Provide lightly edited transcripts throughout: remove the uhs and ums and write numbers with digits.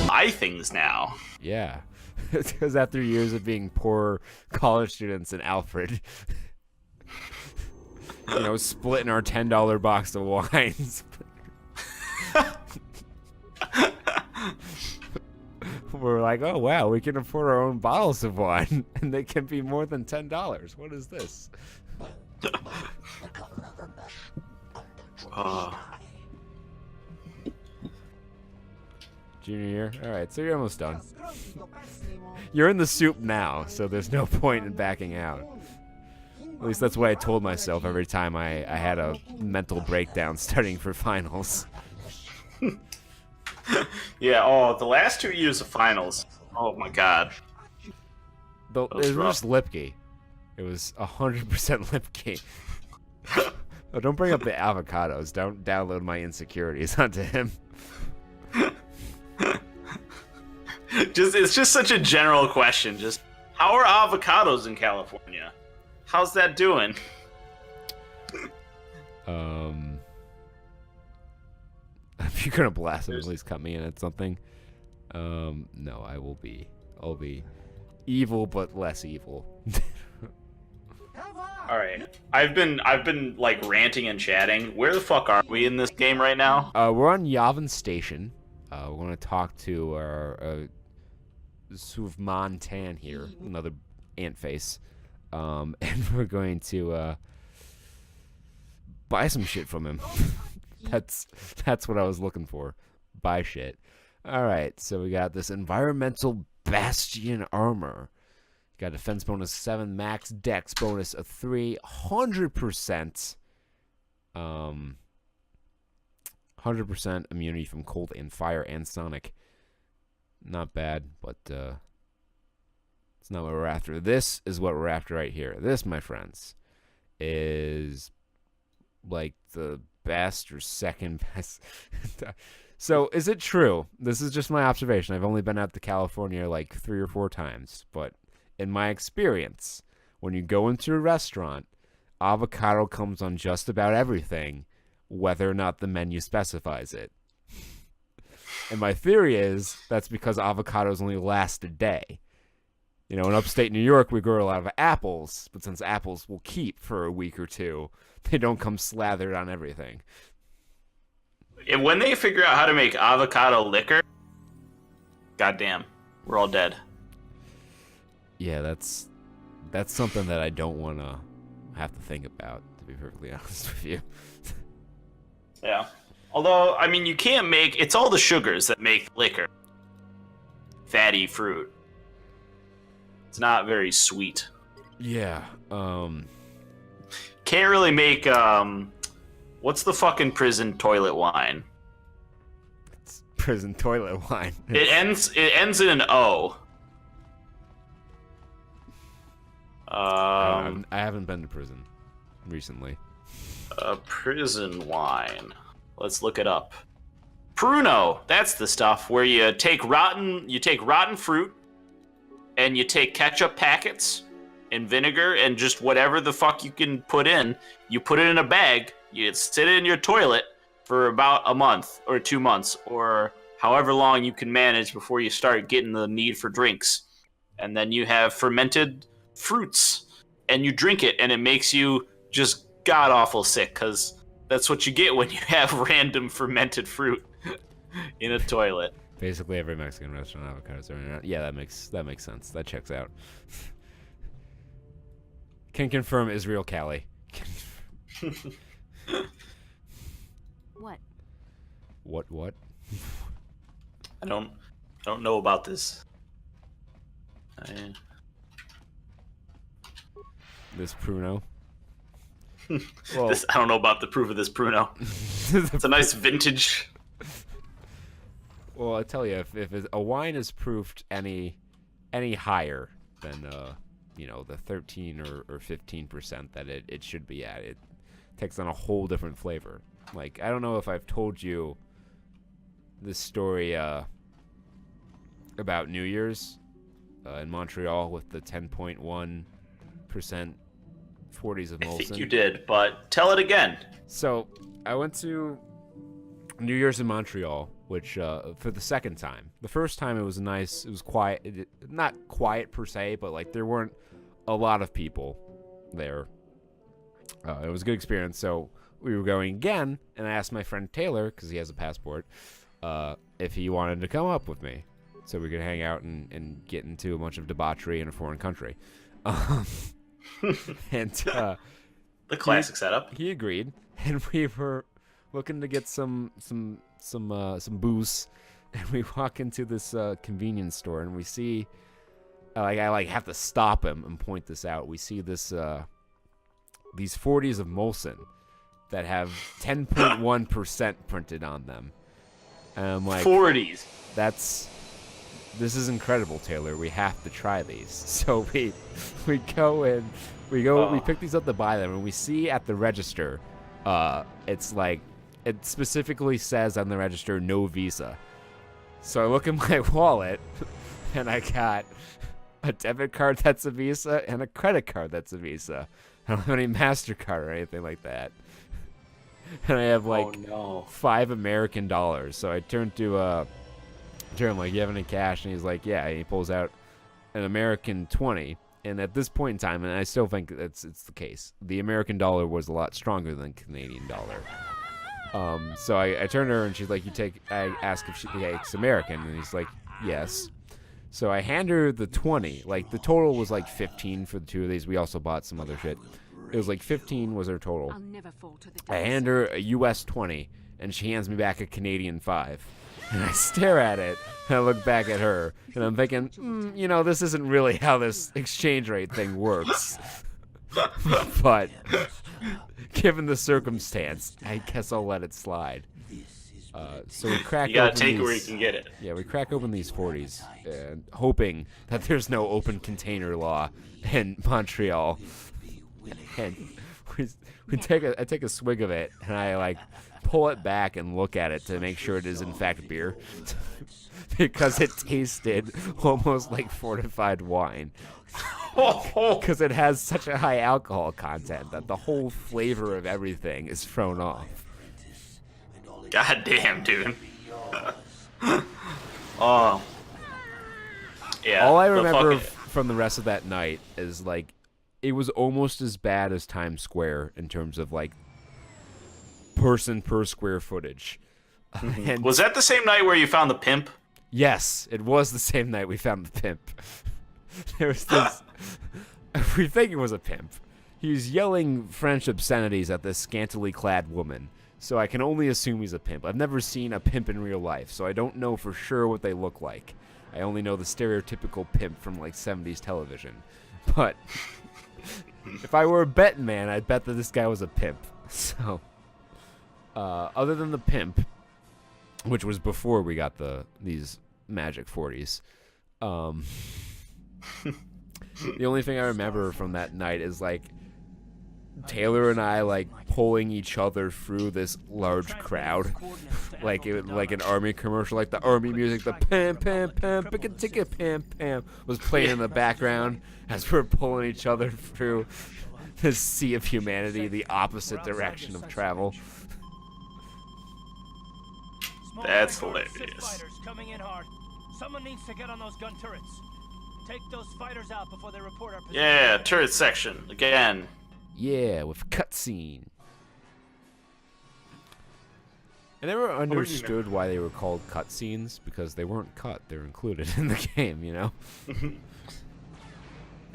Buy things now. Yeah. Because after years of being poor college students in Alfred, splitting our $10 box of wines. We're like, oh, wow, we can afford our own bottles of wine, and they can be more than $10. What is this? Junior year? All right, so you're almost done. You're in the soup now, so there's no point in backing out. At least that's what I told myself every time I had a mental breakdown studying for finals. Yeah, the last 2 years of finals. Oh my god. It was just Lipke. It was 100% Lipke. Oh, don't bring up the avocados. Don't download my insecurities onto him. It's just such a general question. Just how are avocados in California? How's that doing? If you're gonna blast him, please cut me in at something. No, I'll be evil but less evil. All right, I've been like ranting and chatting. Where the fuck are we in this game right now? We're on Yavin Station. We're gonna talk to our Suvman Tan here, another ant face, and we're going to buy some shit from him. That's what I was looking for. Buy shit. All right, so we got this environmental bastion armor. Got defense bonus 7, max dex bonus of 3, 100%. 100% immunity from cold and fire and sonic. Not bad, but it's not what we're after. This is what we're after right here. This, my friends, is like the best or second best. So, is it true? This is just my observation. I've only been out to California like 3 or 4 times, but in my experience, when you go into a restaurant, avocado comes on just about everything, whether or not the menu specifies it. And my theory is that's because avocados only last a day. In upstate New York, we grow a lot of apples, but since apples will keep for a week or two, they don't come slathered on everything. And when they figure out how to make avocado liquor, goddamn, we're all dead. Yeah, that's something that I don't want to have to think about, to be perfectly honest with you. Yeah. Although, I mean, you can't make... It's all the sugars that make liquor. Fatty fruit. It's not very sweet. Yeah. Can't really make, what's the fucking prison toilet wine? It's prison toilet wine. It ends in an O. I haven't been to prison recently. Prison wine. Let's look it up. Pruno, that's the stuff where you take rotten fruit, and you take ketchup packets and vinegar and just whatever the fuck you can put in. You put it in a bag. You sit it in your toilet for about a month or 2 months or however long you can manage before you start getting the need for drinks. And then you have fermented fruits, and you drink it, and it makes you just god awful sick because that's what you get when you have random fermented fruit in a toilet. Basically, every Mexican restaurant avocados are in it. Yeah, that makes sense. That checks out. Can confirm Israel Cali. What? What? I don't know about this. This Pruno. Well, I don't know about the proof of this Pruno. It's a nice vintage. Well, I tell you, if a wine is proofed any higher than the 13 or 15% that it should be at, it takes on a whole different flavor. Like, I don't know if I've told you this story about New Year's, in Montreal with the 10.1% 40s of Molson. I think you did, but tell it again. So I went to New Year's in Montreal, which for the second time. The first time it was nice. It was quiet. Not quiet per se, but like there weren't a lot of people there. It was a good experience. So we were going again, and I asked my friend Taylor, because he has a passport, if he wanted to come up with me so we could hang out and get into a bunch of debauchery in a foreign country. And The classic setup. he agreed, and we were looking to get some booze, and we walk into this convenience store, and we see, I have to stop him and point this out. We see this these 40s of Molson that have 10.1% printed on them, and I'm like, 40s. This is incredible, Taylor. We have to try these. So we go in, we pick these up to buy them, and we see at the register, it's like, it specifically says on the register, no Visa. So I look in my wallet, and I got a debit card that's a Visa and a credit card that's a Visa. I don't have any MasterCard or anything like that. And I have like $5 American. So I turned to Jeremy, like, you have any cash? And he's like, yeah. And he pulls out an American 20. And at this point in time, and I still think it's the case, the American dollar was a lot stronger than the Canadian dollar. So I turned to her, and she's like, I ask if she takes American, and he's like, yes. So I hand her the 20. Like, the total was like 15 for the two of these. We also bought some other shit. It was like 15 was her total. I hand her a US 20, and she hands me back a Canadian 5. And I stare at it, and I look back at her, and I'm thinking, this isn't really how this exchange rate thing works. But given the circumstance, I guess I'll let it slide. So we crack. You gotta open take these, it where you can get it. Yeah, we crack open these 40s, and hoping that there's no open container law in Montreal. And I take a swig of it, and I pull it back and look at it to make sure it is in fact beer, because it tasted almost like fortified wine. Because it has such a high alcohol content that the whole flavor of everything is thrown off. God damn, dude. Oh. Yeah. All I remember from the rest of that night is it was almost as bad as Times Square in terms of person per square footage. And was that the same night where you found the pimp? Yes, it was the same night we found the pimp. There was this. We think it was a pimp. He was yelling French obscenities at this scantily clad woman. So I can only assume he's a pimp. I've never seen a pimp in real life, so I don't know for sure what they look like. I only know the stereotypical pimp from 70s television. But if I were a betting man, I'd bet that this guy was a pimp. So, other than the pimp, which was before we got these magic 40s, the only thing I remember from that night is Taylor and I pulling each other through this large crowd, like an army commercial, like the army music, the pam pam pam pick a ticket pam pam was playing in the background as we're pulling each other through this sea of humanity, the opposite direction of travel. That's hilarious. Coming in hard. Someone needs to get on those gun turrets. Take those fighters out before they report our position. Yeah, turret section again. Yeah, with cutscene. I never understood why they were called cutscenes, because they weren't cut; they were included in the game.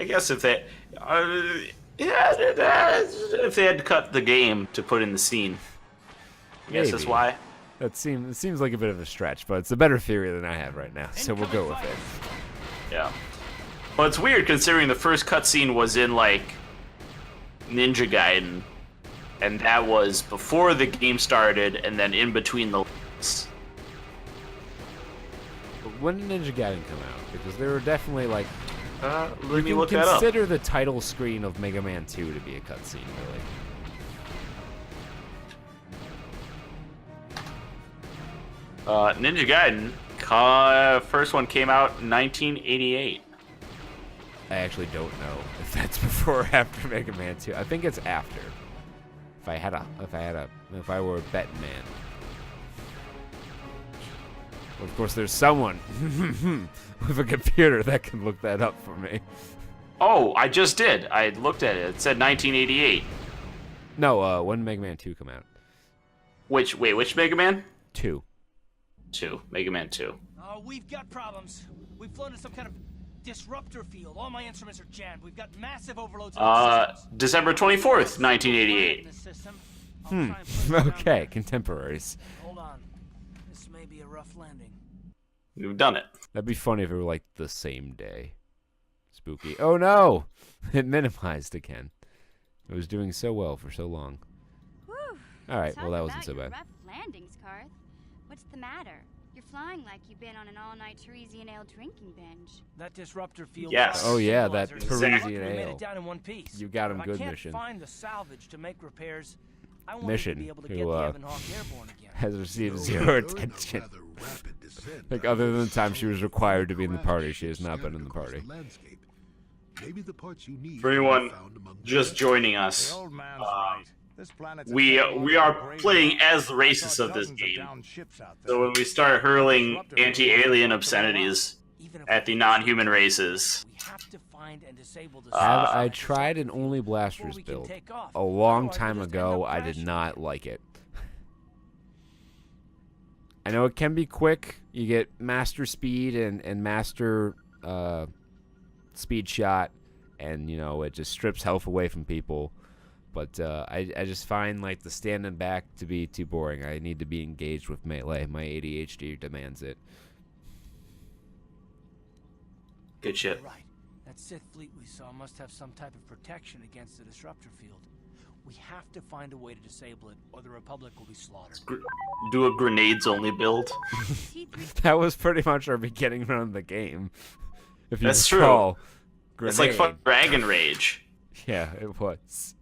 I guess if they, if they had to cut the game to put in the scene, I guess that's Maybe. why. It seems like a bit of a stretch, but it's a better theory than I have right now, so we'll go with it. Yeah. Well, it's weird considering the first cutscene was in Ninja Gaiden, and that was before the game started, and then in between the. But when did Ninja Gaiden come out? Because there were definitely Let me you look can that up. consider the title screen of Mega Man 2 to be a cutscene, really. Ninja Gaiden, first one came out in 1988. I actually don't know if that's before or after Mega Man 2. I think it's after. If I were a betting man. Well, of course, there's someone with a computer that can look that up for me. Oh, I just did. I looked at it. It said 1988. No, when did Mega Man 2 come out? Which Mega Man? 2. 2. Mega Man 2. We've got problems. We've flown to some kind of disruptor field. All my instruments are jammed. We've got massive overloads in the systems. December 24th, 1988. Okay, contemporaries. Hold on. This may be a rough landing. We've done it. That'd be funny if it were like the same day. Spooky. Oh no! It minimized again. It was doing so well for so long. Alright, well that wasn't so bad. Rough landings, Karth. What's the matter? You're flying like you've been on an all-night Parisian ale drinking binge. That disruptor field. Yes. Oh yeah, that Exactly. Parisian We made ale. it down in one piece. You got him If good I can't mission. find the salvage to make repairs. I want Mission, to be able to who, get the Evan Hawk airborne again. Has received zero attention. Like other than the time she was required to be in the party, she has not been in the party. For anyone just joining us, we are playing as the racists of this game. So when we start hurling anti-alien obscenities at the non-human races, We have to find and disable the I tried an only blasters build a long time ago. I did not like it. I know it can be quick. You get master speed and master speed shot, and you know it just strips health away from people. But I just find like the standing back to be too boring. I need to be engaged with melee. My ADHD demands it. good shit. Right. That Sith fleet we saw must have some type of protection against the disruptor field. We have to find a way to disable it, or the Republic will be slaughtered. Do a grenades-only build. That was pretty much our beginning run of the game. If you That's recall. true. It's like fucking Dragon Rage. Yeah, it was.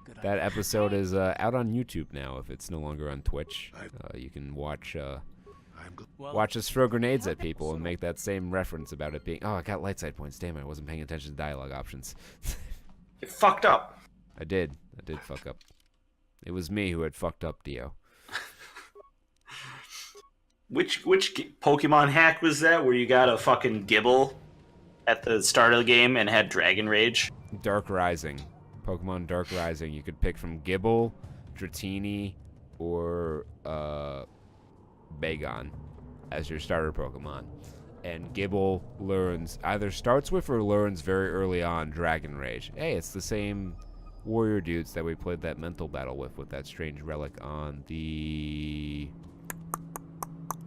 Good That idea. episode is out on YouTube now. If it's no longer on Twitch, you can watch Well, watch us throw grenades at people and make that same reference about it being. Oh, I got light side points. Damn it! I wasn't paying attention to dialogue options. It fucked up. I did fuck up. It was me who had fucked up, Dio. Which Pokemon hack was that where you got a fucking Gibble at the start of the game and had Dragon Rage? Dark Rising, Pokemon Dark Rising. You could pick from Gibble, Dratini, or Bagon as your starter Pokemon. And Gibble either starts with or learns very early on Dragon Rage. Hey, it's the same warrior dudes that we played that mental battle with that strange relic on the...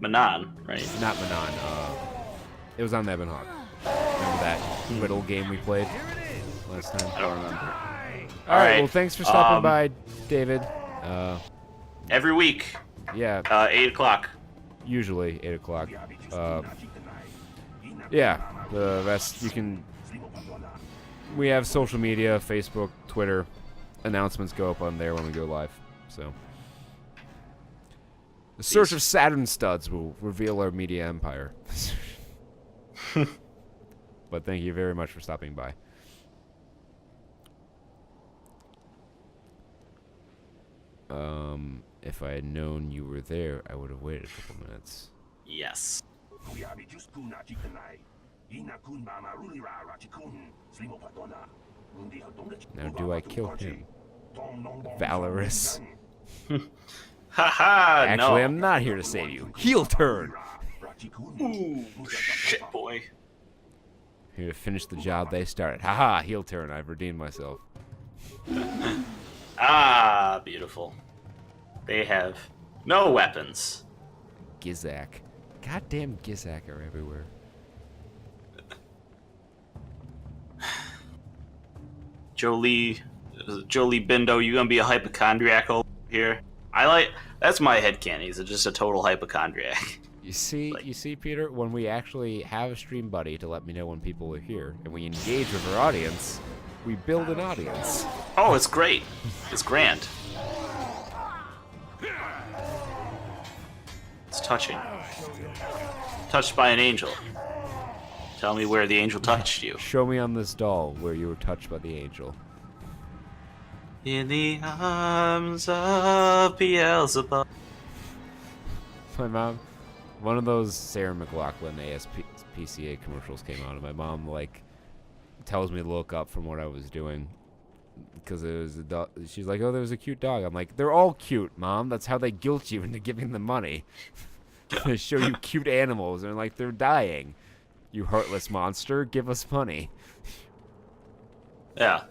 Manon, right? Not Manon. It was on the Evan Hawk. Remember that riddle game we played last time? I don't remember. All right, well, thanks for stopping by, David. Every week, Yeah, 8 o'clock. usually 8 o'clock. Yeah, the rest you can... We have social media, Facebook, Twitter. Announcements go up on there when we go live. So, the search of Saturn studs will reveal our media empire. But thank you very much for stopping by. If I had known you were there, I would have waited a couple minutes. Yes. Now, do I kill him? Valorous. Haha, no. Actually, I'm not here to save you. Heel turn. Ooh, shit, boy. Here to finish the job they started. Haha, heel turn. I've redeemed myself. Ah, beautiful. They have no weapons. Gizak. Goddamn Gizak are everywhere. Jolie Bindo, you gonna be a hypochondriac over here? That's my headcanon. He's just a total hypochondriac. You see, Peter, when we actually have a stream buddy to let me know when people are here, and we engage with our audience, we build an audience. Oh, it's great. It's grand. It's touching. Touched by an angel. Tell me where the angel touched you. Show me on this doll where you were touched by the angel. In the arms of Beelzebub. My mom, one of those Sarah McLachlan ASPCA commercials came on, and my mom like tells me to look up from what I was doing because it was a dog. She's like, "Oh, there was a cute dog." I'm like, "They're all cute, Mom. That's how they guilt you into giving them money. They show you cute animals, and like they're dying. You heartless monster, give us money." Yeah.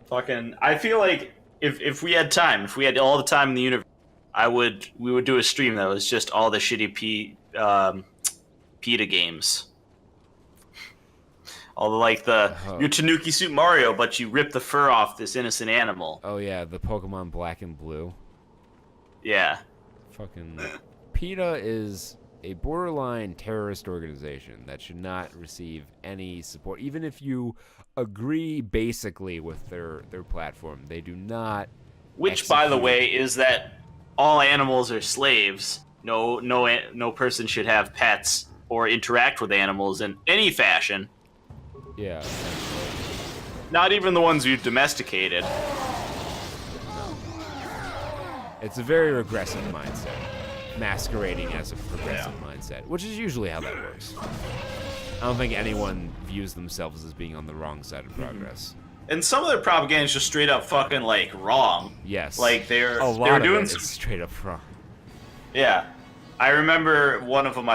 Fucking, I feel like if we had time, if we had all the time in the universe, we would do a stream that was just all the shitty PETA games. All the your Tanuki Suit Mario, but you rip the fur off this innocent animal. Oh yeah, the Pokemon Black and Blue. Yeah. Fucking PETA is a borderline terrorist organization that should not receive any support, even if you agree basically with their platform. They do not. Which, by the way, is that all animals are slaves. No person should have pets or interact with animals in any fashion. Yeah. Not even the ones you've domesticated. It's a very regressive mindset, masquerading as a progressive mindset, which is usually how that works. I don't think anyone views themselves as being on the wrong side of progress. And some of their propaganda is just straight up fucking like wrong. Yes. Like they're a lot doing of it is straight up wrong. Yeah. I remember one of them